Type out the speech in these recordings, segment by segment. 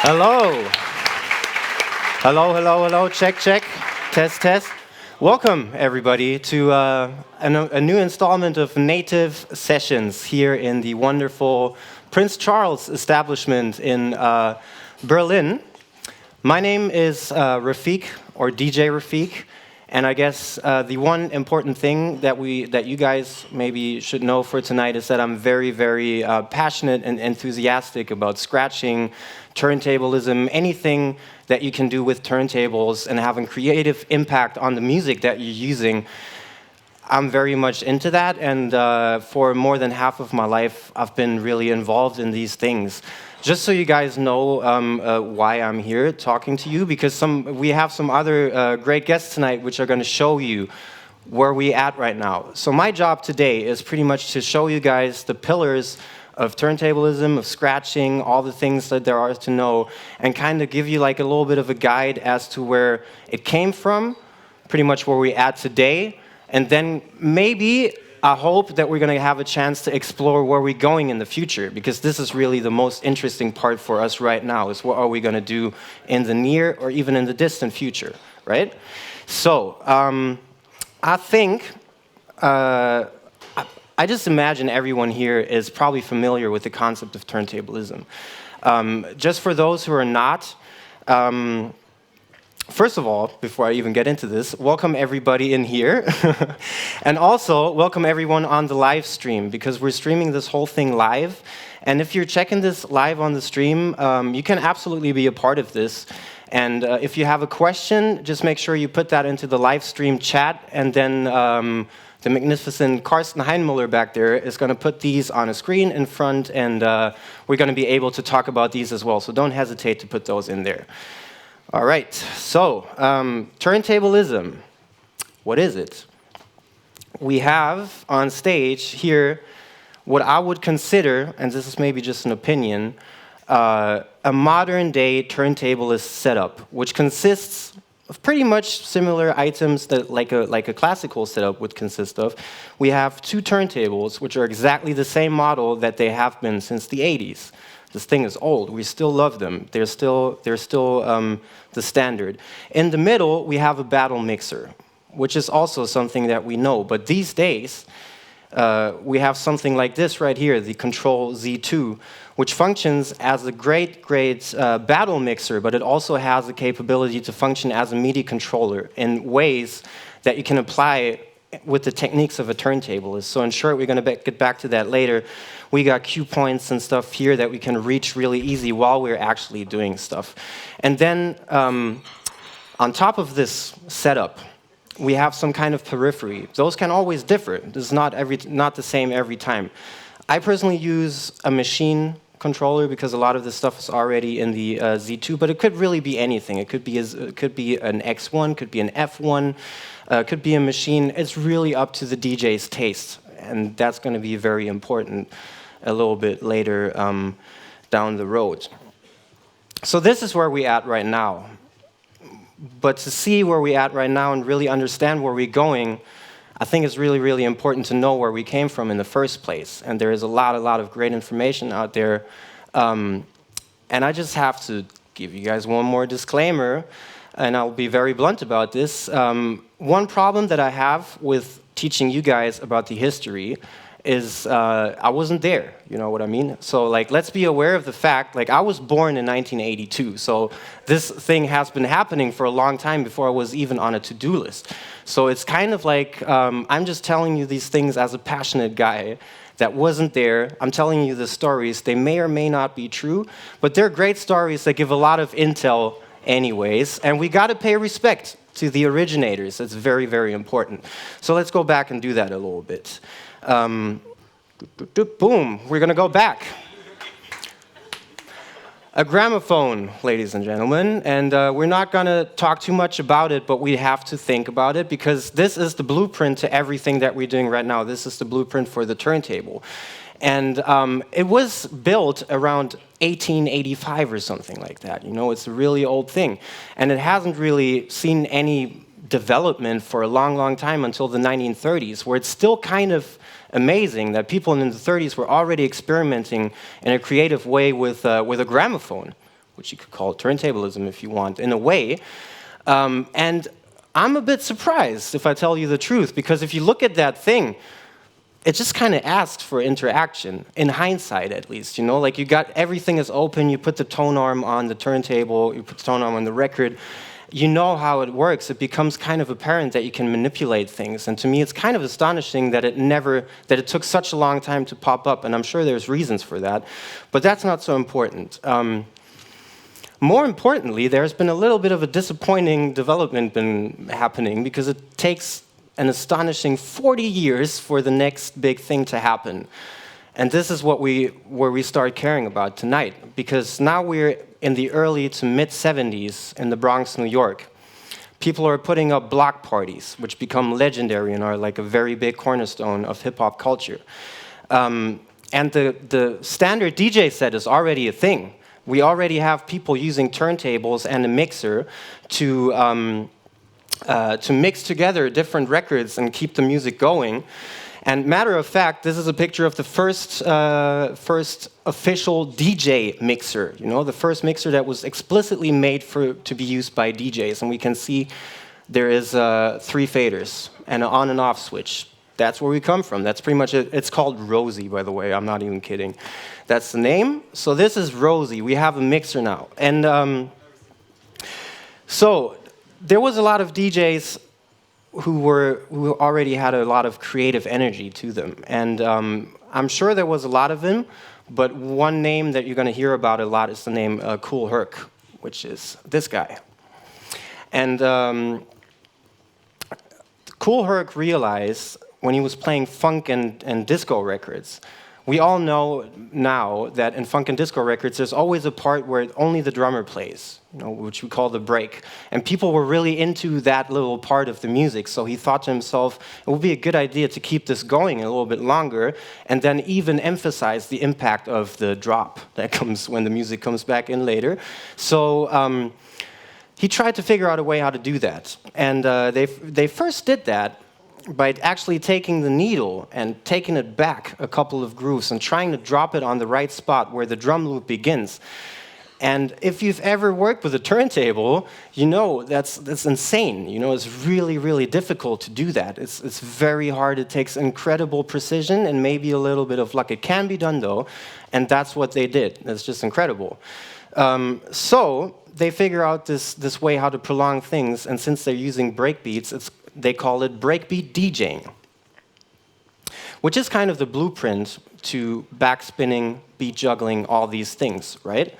Hello. Hello, hello, hello. Check, check. Test, test. Welcome, everybody, to a new installment of Native Sessions here in the wonderful Prince Charles establishment in Berlin. My name is Rafik, or DJ Rafik, and I guess the one important thing that you guys maybe should know for tonight is that I'm very, very passionate and enthusiastic about scratching, turntablism, anything that you can do with turntables and having creative impact on the music that you're using. I'm very much into that, and for more than half of my life, I've been really involved in these things. Just so you guys know why I'm here talking to you, because we have some other great guests tonight which are going to show you where we're at right now. So my job today is pretty much to show you guys the pillars of turntablism, of scratching, all the things that there are to know, and kind of give you like a little bit of a guide as to where it came from, pretty much where we're at today, and then maybe I hope that we're going to have a chance to explore where we're going in the future, because this is really the most interesting part for us right now, is what are we going to do in the near or even in the distant future, right? So, I think, I just imagine everyone here is probably familiar with the concept of turntablism. Just for those who are not, first of all, before I even get into this, welcome everybody in here. And also, welcome everyone on the live stream, because we're streaming this whole thing live. And if you're checking this live on the stream, you can absolutely be a part of this. And if you have a question, just make sure you put that into the live stream chat, and then the magnificent Carsten Heinmuller back there is going to put these on a screen in front, and we're going to be able to talk about these as well. So don't hesitate to put those in there. All right, so turntablism, what is it? We have on stage here what I would consider, and this is maybe just an opinion, a modern-day turntablist setup, which consists of pretty much similar items that like a classical setup would consist of. We have two turntables, which are exactly the same model that they have been since the 80s. This thing is old. We still love them. They're still the standard. In the middle, we have a battle mixer, which is also something that we know. But these days, we have something like this right here, the Control Z2, which functions as a great battle mixer, but it also has the capability to function as a MIDI controller in ways that you can apply with the techniques of a turntablist. So in short, we're going to get back to that later. We got cue points and stuff here that we can reach really easy while we're actually doing stuff. And then on top of this setup, we have some kind of periphery. Those can always differ. This is not the same every time. I personally use a machine controller because a lot of this stuff is already in the Z2, but it could really be anything. It could be an X1, could be an F1, could be a machine. It's really up to the DJ's taste, and that's going to be very important a little bit later down the road. So this is where we're at right now. But to see where we're at right now and really understand where we're going, I think it's really, really important to know where we came from in the first place. And there is a lot of great information out there. And I just have to give you guys one more disclaimer, and I'll be very blunt about this. One problem that I have with teaching you guys about the history is I wasn't there, you know what I mean? So like, let's be aware of the fact, like I was born in 1982, so this thing has been happening for a long time before I was even on a to-do list. So it's kind of like, I'm just telling you these things as a passionate guy that wasn't there. I'm telling you the stories. They may or may not be true, but they're great stories that give a lot of intel anyways, and we gotta pay respect to the originators. It's very, very important. So let's go back and do that a little bit. Boom, we're gonna go back. A gramophone, ladies and gentlemen, and we're not gonna talk too much about it, but we have to think about it because this is the blueprint to everything that we're doing right now. This is the blueprint for the turntable. And it was built around 1885 or something like that. You know, it's a really old thing. And it hasn't really seen any development for a long, long time until the 1930s, where it's still kind of amazing that people in the 30s were already experimenting in a creative way with a gramophone, which you could call turntablism if you want, in a way. And I'm a bit surprised, if I tell you the truth, because if you look at that thing, it just kind of asks for interaction, in hindsight at least, you know? Like you got everything is open, you put the tone arm on the turntable, you put the tone arm on the record, you know how it works. It becomes kind of apparent that you can manipulate things. And to me, it's kind of astonishing that it took such a long time to pop up, and I'm sure there's reasons for that, but that's not so important. More importantly, there's been a little bit of a disappointing development been happening because it takes an astonishing 40 years for the next big thing to happen. And this is where we start caring about tonight, because now we're in the early to mid-70s in the Bronx, New York. People are putting up block parties, which become legendary and are like a very big cornerstone of hip-hop culture. And the standard DJ set is already a thing. We already have people using turntables and a mixer to mix together different records and keep the music going. And matter of fact, this is a picture of the first official DJ mixer. You know, the first mixer that was explicitly made to be used by DJs. And we can see there is 3 faders and an on and off switch. That's where we come from. That's pretty much it. It's called Rosie, by the way. I'm not even kidding. That's the name. So this is Rosie. We have a mixer now. And so there was a lot of DJs who already had a lot of creative energy to them. And I'm sure there was a lot of them, but one name that you're going to hear about a lot is the name Kool Herc, which is this guy. And Kool Herc realized when he was playing funk and disco records, we all know now that in funk and disco records, there's always a part where only the drummer plays, you know, which we call the break. And people were really into that little part of the music, so he thought to himself, it would be a good idea to keep this going a little bit longer, and then even emphasize the impact of the drop that comes when the music comes back in later. So he tried to figure out a way how to do that. And they first did that by actually taking the needle and taking it back a couple of grooves and trying to drop it on the right spot where the drum loop begins. And if you've ever worked with a turntable, you know that's insane. You know, it's really, really difficult to do that. It's very hard. It takes incredible precision and maybe a little bit of luck. It can be done, though, and that's what they did. It's just incredible. So they figure out this way how to prolong things, and since they're using breakbeats, they call it breakbeat DJing, which is kind of the blueprint to backspinning, beat juggling, all these things, right?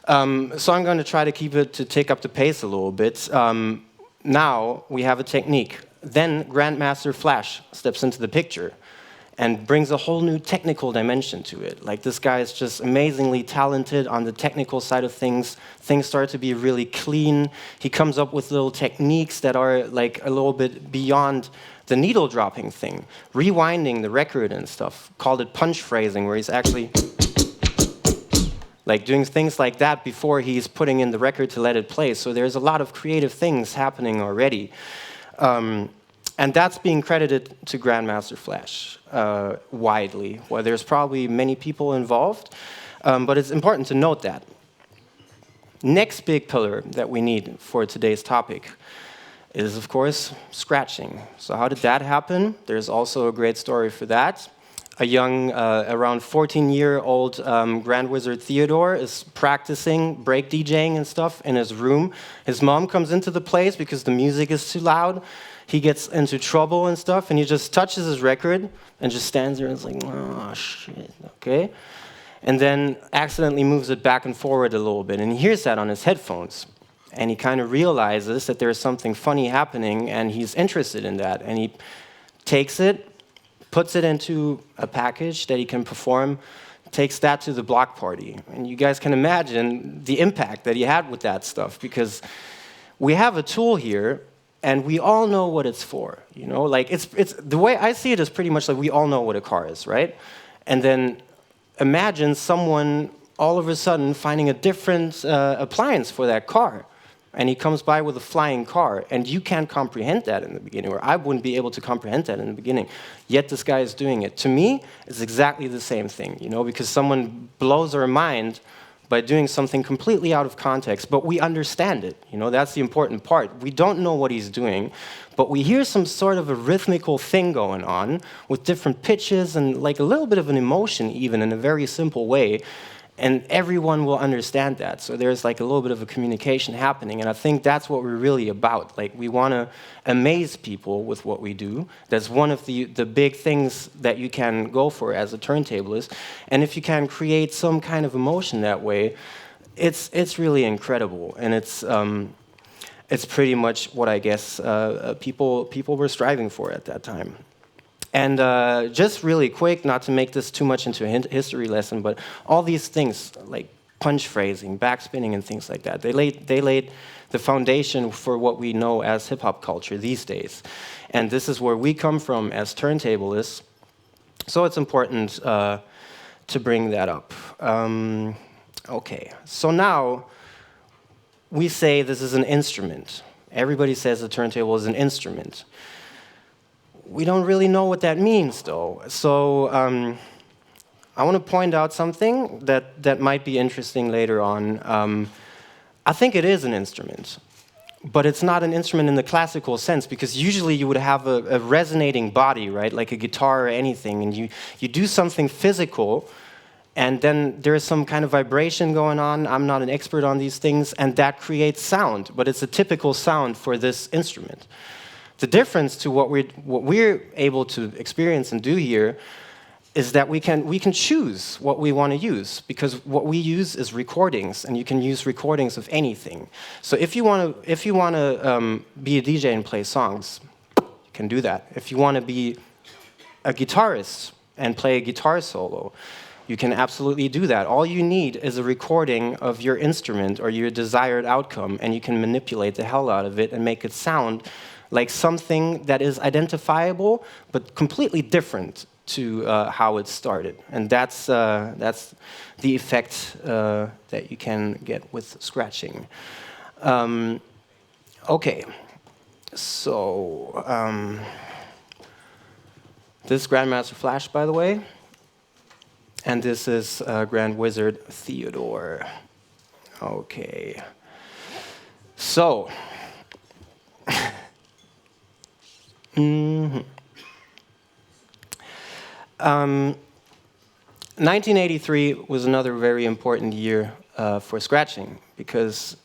So I'm going to try to take up the pace a little bit. Now we have a technique. Then Grandmaster Flash steps into the picture and brings a whole new technical dimension to it. Like, this guy is just amazingly talented on the technical side of things. Things start to be really clean. He comes up with little techniques that are like a little bit beyond the needle dropping thing. Rewinding the record and stuff. Called it punch phrasing, where he's actually like doing things like that before he's putting in the record to let it play. So there's a lot of creative things happening already. And that's being credited to Grandmaster Flash widely. Well, there's probably many people involved, but it's important to note that. Next big pillar that we need for today's topic is, of course, scratching. So how did that happen? There's also a great story for that. A young, around 14-year-old Grand Wizard Theodore is practicing break DJing and stuff in his room. His mom comes into the place because the music is too loud. He gets into trouble and stuff, and he just touches his record and just stands there and is like, oh, shit, okay? And then accidentally moves it back and forward a little bit, and he hears that on his headphones. And he kind of realizes that there's something funny happening, and he's interested in that. And he takes it, puts it into a package that he can perform, takes that to the block party. And you guys can imagine the impact that he had with that stuff, because we have a tool here, and we all know what it's for, you know? Like, it's the way I see it is pretty much like we all know what a car is, right? And then imagine someone all of a sudden finding a different appliance for that car. And he comes by with a flying car, and you can't comprehend that in the beginning, or I wouldn't be able to comprehend that in the beginning. Yet this guy is doing it. To me, it's exactly the same thing, you know, because someone blows our mind by doing something completely out of context, but we understand it. You know, that's the important part. We don't know what he's doing, but we hear some sort of a rhythmical thing going on with different pitches and like a little bit of an emotion even in a very simple way, and everyone will understand that. So there's like a little bit of a communication happening, and I think that's what we're really about. Like, we want to amaze people with what we do. That's one of the big things that you can go for as a turntablist. And if you can create some kind of emotion that way, it's really incredible. And it's pretty much what I guess people were striving for at that time. And just really quick, not to make this too much into a history lesson, but all these things like punch phrasing, backspinning, and things like that, they laid the foundation for what we know as hip-hop culture these days. And this is where we come from as turntablists, so it's important to bring that up. Okay, so now we say this is an instrument. Everybody says the turntable is an instrument. We don't really know what that means, though. So I want to point out something that might be interesting later on. I think it is an instrument, but it's not an instrument in the classical sense, because usually you would have a resonating body, right, like a guitar or anything, and you do something physical, and then there is some kind of vibration going on. I'm not an expert on these things, and that creates sound, but it's a typical sound for this instrument. The difference to what we're able to experience and do here is that we can choose what we want to use, because what we use is recordings, and you can use recordings of anything. So if you want to be a DJ and play songs, you can do that. If you want to be a guitarist and play a guitar solo, you can absolutely do that. All you need is a recording of your instrument or your desired outcome, and you can manipulate the hell out of it and make it sound like something that is identifiable, but completely different to how it started. And that's the effect that you can get with scratching. Okay, so this is Grandmaster Flash, by the way, and this is Grand Wizard Theodore. Okay, so 1983 was another very important year for scratching, because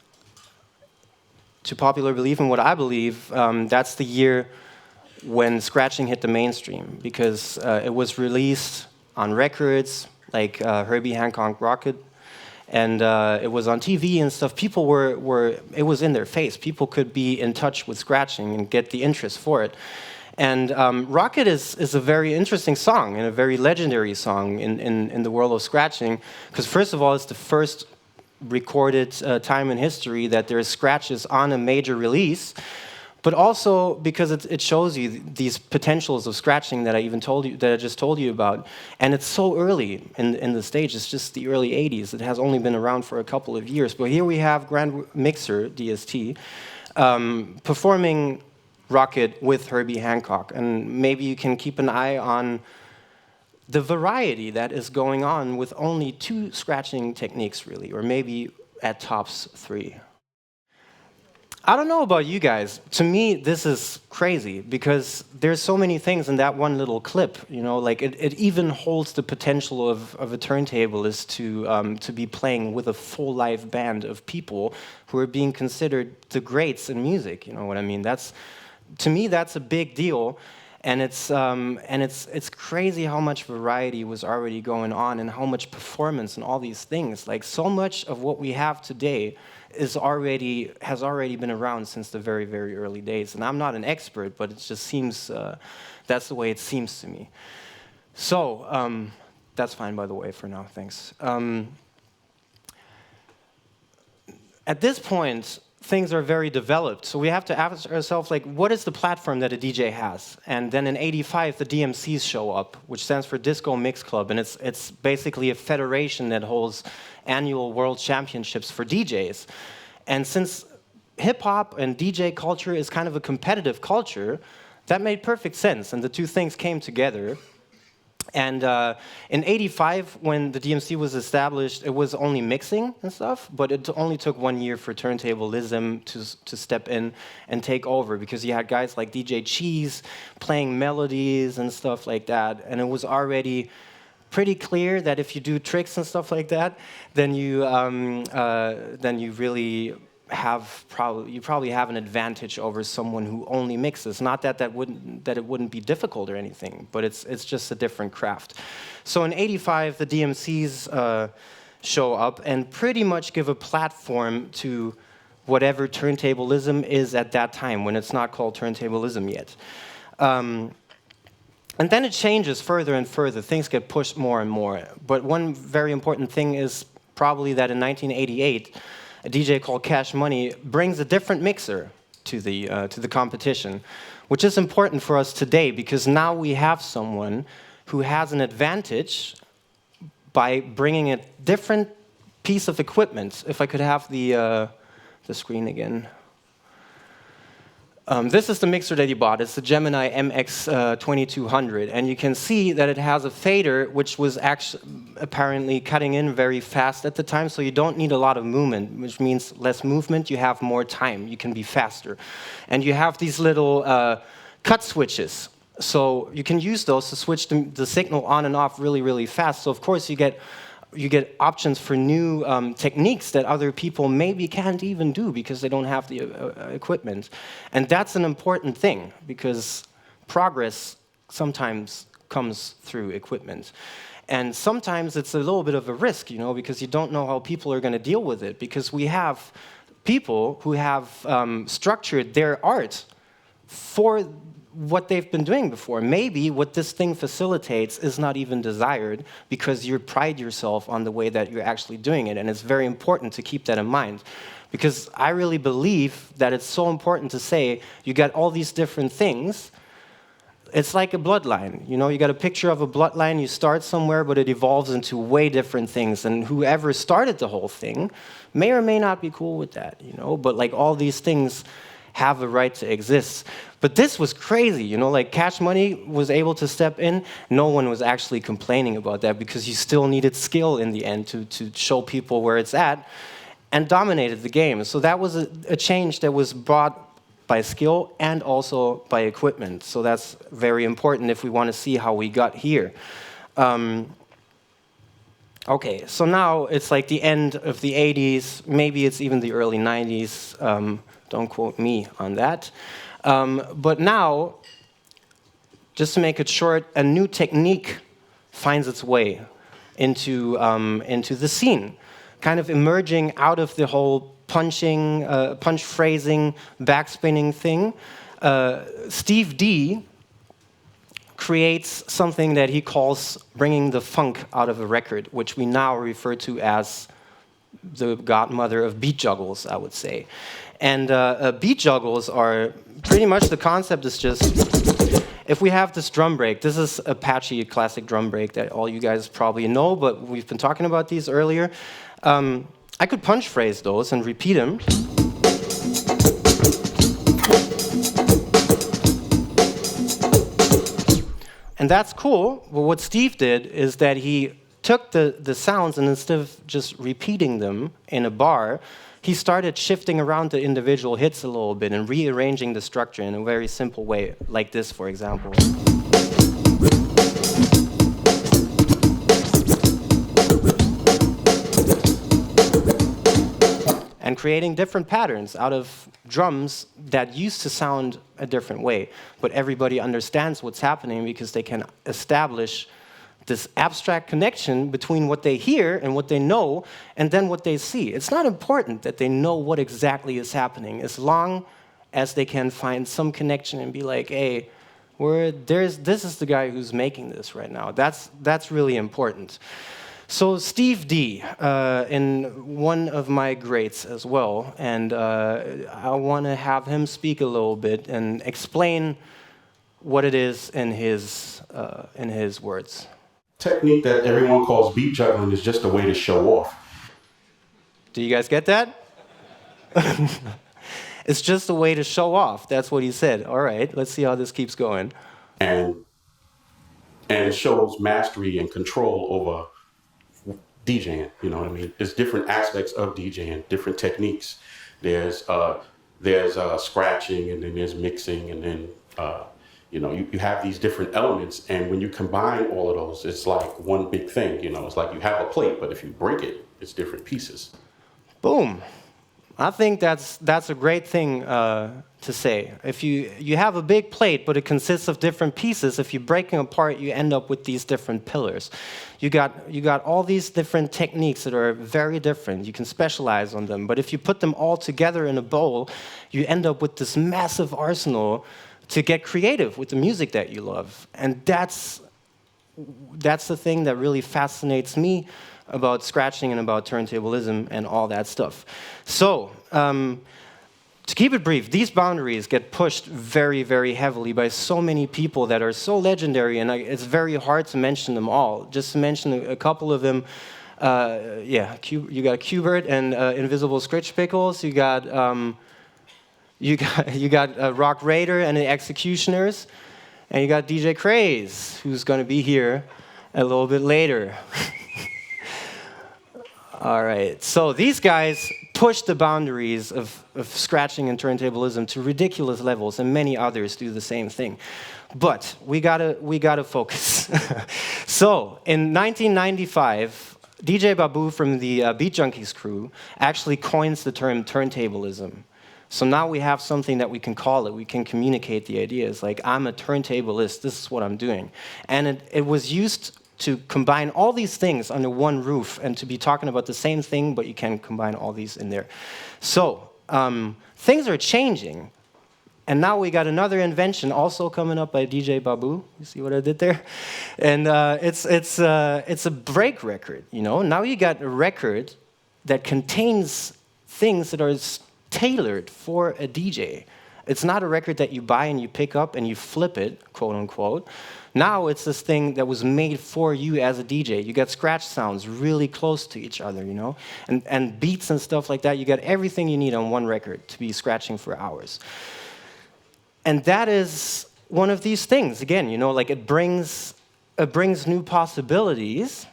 to popular belief and what I believe, that's the year when scratching hit the mainstream, because it was released on records like Herbie Hancock Rocket, and it was on TV and stuff. People it was in their face. People could be in touch with scratching and get the interest for it. And Rocket is a very interesting song and a very legendary song in the world of scratching, because first of all, it's the first recorded time in history that there's scratches on a major release, but also because it shows you these potentials of scratching that I just told you about. And it's so early in the stage. It's just the early 80s. It has only been around for a couple of years. But here we have Grand Mixer, DST, performing Rocket with Herbie Hancock. And maybe you can keep an eye on the variety that is going on with only 2 scratching techniques, really, or maybe at tops 3. I don't know about you guys. To me, this is crazy, because there's so many things in that one little clip. You know, like it even holds the potential of a turntablist to be playing with a full live band of people who are being considered the greats in music. You know what I mean? To me, that's a big deal, and it's crazy how much variety was already going on, and how much performance and all these things. Like, so much of what we have today has already been around since the very, very early days. And I'm not an expert, but it just seems that's the way it seems to me. So that's fine, by the way, for now. Thanks. At this point, things are very developed. So we have to ask ourselves, like, what is the platform that a DJ has? And then in '85, the DMCs show up, which stands for Disco Mix Club, and it's basically a federation that holds annual world championships for DJs. And since hip-hop and DJ culture is kind of a competitive culture, that made perfect sense, and the 2 things came together. And in '85, when the DMC was established, it was only mixing and stuff, but it only took 1 year for turntablism to step in and take over, because you had guys like DJ Cheese playing melodies and stuff like that, and it was already pretty clear that if you do tricks and stuff like that, then you really probably have an advantage over someone who only mixes. Not that it wouldn't be difficult or anything, but it's just a different craft. So in '85, the DMCs show up and pretty much give a platform to whatever turntablism is at that time, when it's not called turntablism yet. And then it changes further and further. Things get pushed more and more. But one very important thing is probably that in 1988, a DJ called Cash Money brings a different mixer to the competition, which is important for us today, because now we have someone who has an advantage by bringing a different piece of equipment. If I could have the screen again. This is the mixer that he bought. It's the Gemini MX2200, and you can see that it has a fader, which was actually apparently cutting in very fast at the time, so you don't need a lot of movement, which means less movement, you have more time, you can be faster. And you have these little cut switches, so you can use those to switch the signal on and off really, really fast. So of course you get options for new techniques that other people maybe can't even do because they don't have the equipment. And that's an important thing, because progress sometimes comes through equipment. And sometimes it's a little bit of a risk, because you don't know how people are going to deal with it, because we have people who have structured their art for what they've been doing before. Maybe what this thing facilitates is not even desired, because you pride yourself on the way that you're actually doing it, and it's very important to keep that in mind. Because I really believe that it's so important to say, you got all these different things. It's like a bloodline, you got a picture of a bloodline, you start somewhere, but it evolves into way different things, and whoever started the whole thing may or may not be cool with that, but like all these things have a right to exist. But this was crazy, like Cash Money was able to step in. No one was actually complaining about that, because you still needed skill in the end to show people where it's at, and dominated the game. So that was a change that was brought by skill and also by equipment. So that's very important if we want to see how we got here. Okay, so now it's like the end of the 80s, maybe it's even the early 90s. Don't quote me on that. But now, just to make it short, a new technique finds its way into the scene, kind of emerging out of the whole punch phrasing, backspinning thing. Steve D creates something that he calls bringing the funk out of a record, which we now refer to as the godmother of beat juggles, I would say. And beat juggles are pretty much, the concept is just, if we have this drum break, this is Apache, a classic drum break that all you guys probably know, but we've been talking about these earlier. I could punch phrase those and repeat them. And that's cool, but what Steve did is that he took the sounds, and instead of just repeating them in a bar, he started shifting around the individual hits a little bit and rearranging the structure in a very simple way, like this, for example. And creating different patterns out of drums that used to sound a different way. But everybody understands what's happening because they can establish this abstract connection between what they hear and what they know, and then what they see. It's not important that they know what exactly is happening, as long as they can find some connection and be like, hey, this is the guy who's making this right now. That's really important. So Steve D, in one of my greats as well, and I want to have him speak a little bit and explain what it is in his words. Technique that everyone calls beat juggling is just a way to show off. Do you guys get that? It's just a way to show off. That's what he said. All right, let's see how this keeps going. And and it shows mastery and control over DJing. You know what I mean? There's different aspects of DJing, different techniques. There's scratching, and then there's mixing, and then you have these different elements, and when you combine all of those, it's like one big thing. It's like you have a plate, but if you break it, it's different pieces. Boom. I think that's a great thing to say. If you have a big plate, but it consists of different pieces, if you break them apart, you end up with these different pillars. You got all these different techniques that are very different. You can specialize on them, but if you put them all together in a bowl, you end up with this massive arsenal to get creative with the music that you love. And that's the thing that really fascinates me about scratching and about turntablism and all that stuff. So, to keep it brief, these boundaries get pushed very, very heavily by so many people that are so legendary, and it's very hard to mention them all. Just to mention a couple of them, you got Qbert and Invisible Scritch Pickles. You got Rock Raider and the Executioners, and you got DJ Craze, who's going to be here a little bit later. All right, so these guys push the boundaries of scratching and turntablism to ridiculous levels, and many others do the same thing. But we gotta focus. So in 1995, DJ Babu from the Beat Junkies crew actually coins the term turntablism. So now we have something that we can call it. We can communicate the ideas. Like, I'm a turntablist. This is what I'm doing. And it was used to combine all these things under one roof and to be talking about the same thing, but you can combine all these in there. So things are changing. And now we got another invention also coming up by DJ Babu. You see what I did there? And it's a break record. Now you got a record that contains things that are tailored for a DJ. It's not a record that you buy and you pick up and you flip it, quote unquote. Now it's this thing that was made for you as a DJ. You got scratch sounds really close to each other, and beats and stuff like that. You got everything you need on one record to be scratching for hours. And that is one of these things. Again, like it brings new possibilities,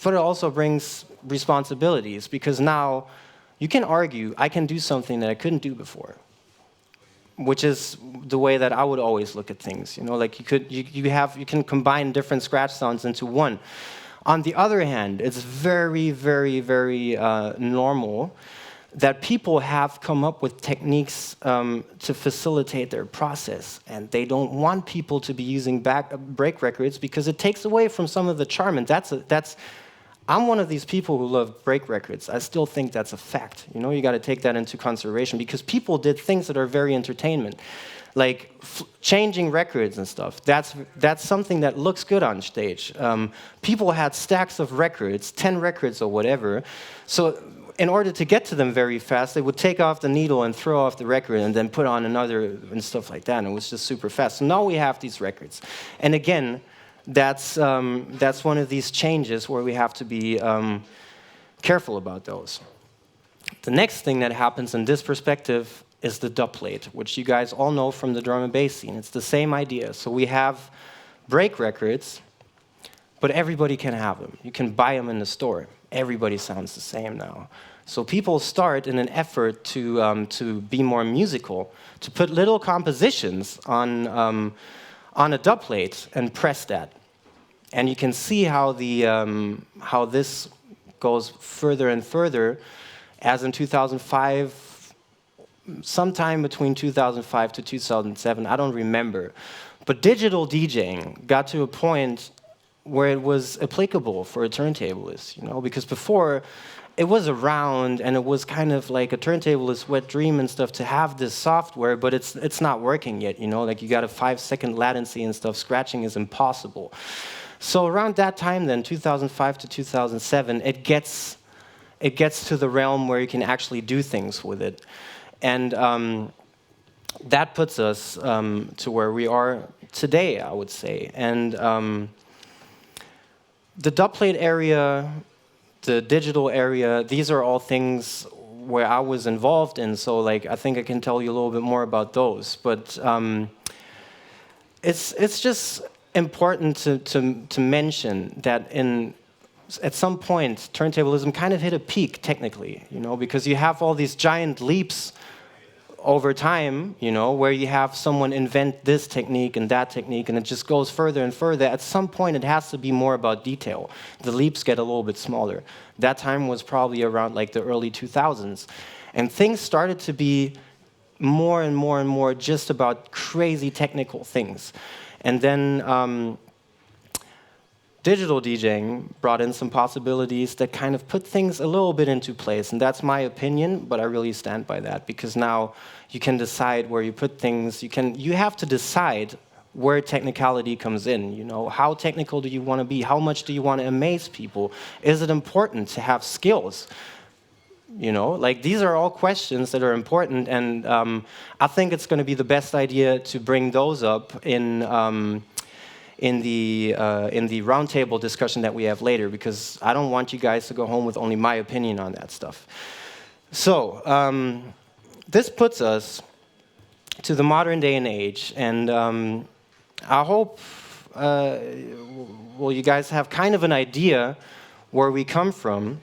but it also brings responsibilities, because now you can argue, I can do something that I couldn't do before, which is the way that I would always look at things. Like you can combine different scratch sounds into one. On the other hand, it's very, very, very normal that people have come up with techniques to facilitate their process, and they don't want people to be using break records because it takes away from some of the charm. And I'm one of these people who love break records. I still think that's a fact. You got to take that into consideration, because people did things that are very entertainment, like changing records and stuff. That's something that looks good on stage. People had stacks of records, 10 records or whatever. So in order to get to them very fast, they would take off the needle and throw off the record and then put on another and stuff like that. And it was just super fast. So now we have these records. And again, that's one of these changes where we have to be careful about those. The next thing that happens in this perspective is the dub plate, which you guys all know from the drum and bass scene. It's the same idea. So we have break records, but everybody can have them. You can buy them in the store. Everybody sounds the same now. So people start in an effort to be more musical, to put little compositions on a dub plate and press that. And you can see how how this goes further and further, as in 2005, sometime between 2005 to 2007, I don't remember. But digital DJing got to a point where it was applicable for a turntablist, because before it was around and it was kind of like a turntable's wet dream and stuff to have this software, but it's not working yet, like you got a 5-second latency and stuff. Scratching is impossible. So around that time then, 2005 to 2007, it gets to the realm where you can actually do things with it. And that puts us to where we are today, I would say. And the dub plate area, the digital area, these are all things where I was involved in. So I think I can tell you a little bit more about those. But it's just important to mention that at some point, turntablism kind of hit a peak, technically, because you have all these giant leaps over time, where you have someone invent this technique, and it just goes further and further. At some point, it has to be more about detail. The leaps get a little bit smaller. That time was probably around like the early 2000s. And things started to be more and more and more just about crazy technical things. And then digital DJing brought in some possibilities that kind of put things a little bit into place. And that's my opinion, but I really stand by that, because now you can decide where you put things. You have to decide where technicality comes in. How technical do you want to be? How much do you want to amaze people? Is it important to have skills? Like, these are all questions that are important, and I think it's going to be the best idea to bring those up in the roundtable discussion that we have later, because I don't want you guys to go home with only my opinion on that stuff. So this puts us to the modern day and age, and I hope you guys have kind of an idea where we come from,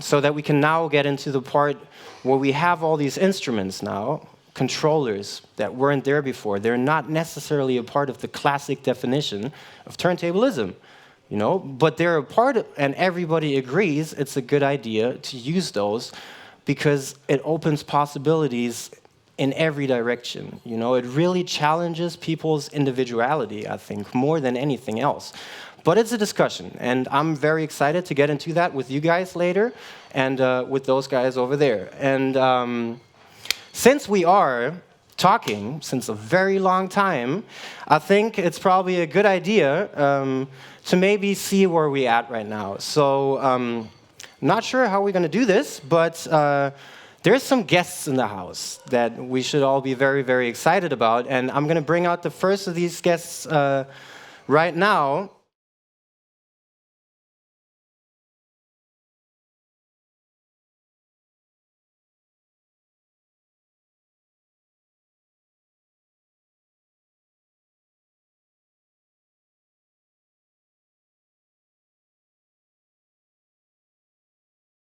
so that we can now get into the part where we have all these instruments now, controllers that weren't there before. They're not necessarily a part of the classic definition of turntablism, but they're a part and everybody agrees it's a good idea to use those because it opens possibilities in every direction. It really challenges people's individuality, I think, more than anything else. But it's a discussion, and I'm very excited to get into that with you guys later and with those guys over there. And since we are talking since a very long time, I think it's probably a good idea to maybe see where we're at right now. So not sure how we're going to do this, but there's some guests in the house that we should all be very, very excited about. And I'm going to bring out the first of these guests right now.